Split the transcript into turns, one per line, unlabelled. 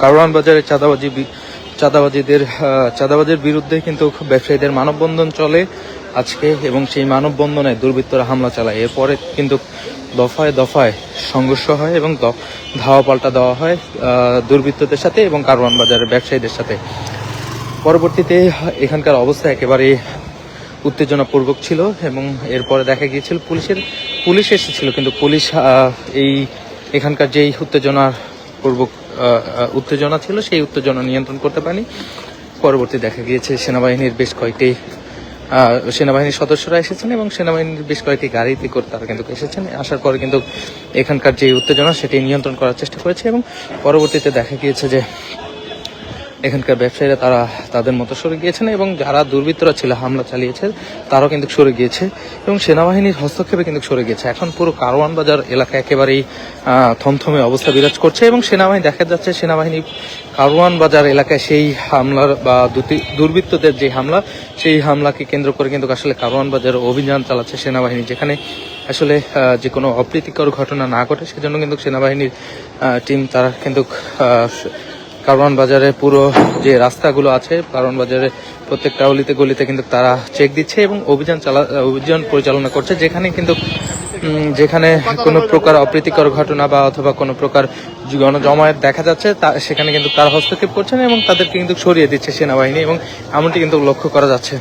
কারওয়ান বাজারে চাঁদাবাজির বিরুদ্ধে কিন্তু ব্যবসায়ীদের মানববন্ধন চলে আজকে, এবং সেই মানববন্ধনে দুর্বৃত্তরা হামলা চালায়। এরপরে কিন্তু দফায় দফায় সংঘর্ষ হয় এবং ধাওয়া পাল্টা দেওয়া হয় দুর্বৃত্তদের সাথে এবং কারওয়ান বাজারের ব্যবসায়ীদের সাথে। পরবর্তীতে এখানকার অবস্থা একেবারে উত্তেজনাপূর্বক ছিল এবং এরপরে দেখা গিয়েছিল পুলিশ এসেছিল, কিন্তু পুলিশ এখানকার যেই উত্তেজনা ছিল সেই উত্তেজনা নিয়ন্ত্রণ করতে পারেনি। পরবর্তী দেখা গিয়েছে সেনাবাহিনীর সদস্যরা এসেছেন এবং সেনাবাহিনীর বেশ কয়েকটি গাড়িতে করে তারা কিন্তু এসেছেন। আসার পরে কিন্তু এখানকার যে উত্তেজনা সেটি নিয়ন্ত্রণ করার চেষ্টা করেছে এবং পরবর্তীতে দেখা গিয়েছে যে এখানকার ব্যবসায়ীরা তারা তাদের মতো সরে গিয়েছেন এবং যারা দুর্বৃত্তরা ছিল হামলা চালিয়েছে তারাও কিন্তু সরে গিয়েছে এবং সেনাবাহিনীর হস্তক্ষেপে কিন্তু সরে গিয়েছে। এখন পুরো কারওয়ান বাজার এলাকা একেবারেই থমথমে অবস্থা বিরাজ করছে এবং দেখা যাচ্ছে সেনাবাহিনী কারওয়ান বাজার এলাকায় সেই হামলার বা দুর্বৃত্তদের যে হামলা, সেই হামলাকে কেন্দ্র করে কিন্তু আসলে কারওয়ান বাজার অভিযান চালাচ্ছে সেনাবাহিনী, যেখানে আসলে যে কোনো অপ্রীতিকর ঘটনা না ঘটে সেজন্য কিন্তু সেনাবাহিনীর টিম তারা কিন্তু কারওয়ান বাজারে পুরো যে রাস্তাগুলো আছে, কারওয়ান বাজারে প্রত্যেকটা অলিতে গলিতে কিন্তু তারা চেক দিচ্ছে এবং অভিযান পরিচালনা করছে, যেখানে কোনো প্রকার অপ্রীতিকর ঘটনা বা অথবা কোনো প্রকার গণজমায়েত দেখা যাচ্ছে সেখানে কিন্তু তারা হস্তক্ষেপ করছেন এবং তাদেরকে কিন্তু সরিয়ে দিচ্ছে সেনাবাহিনী, এবং এমনটি কিন্তু লক্ষ্য করা যাচ্ছে।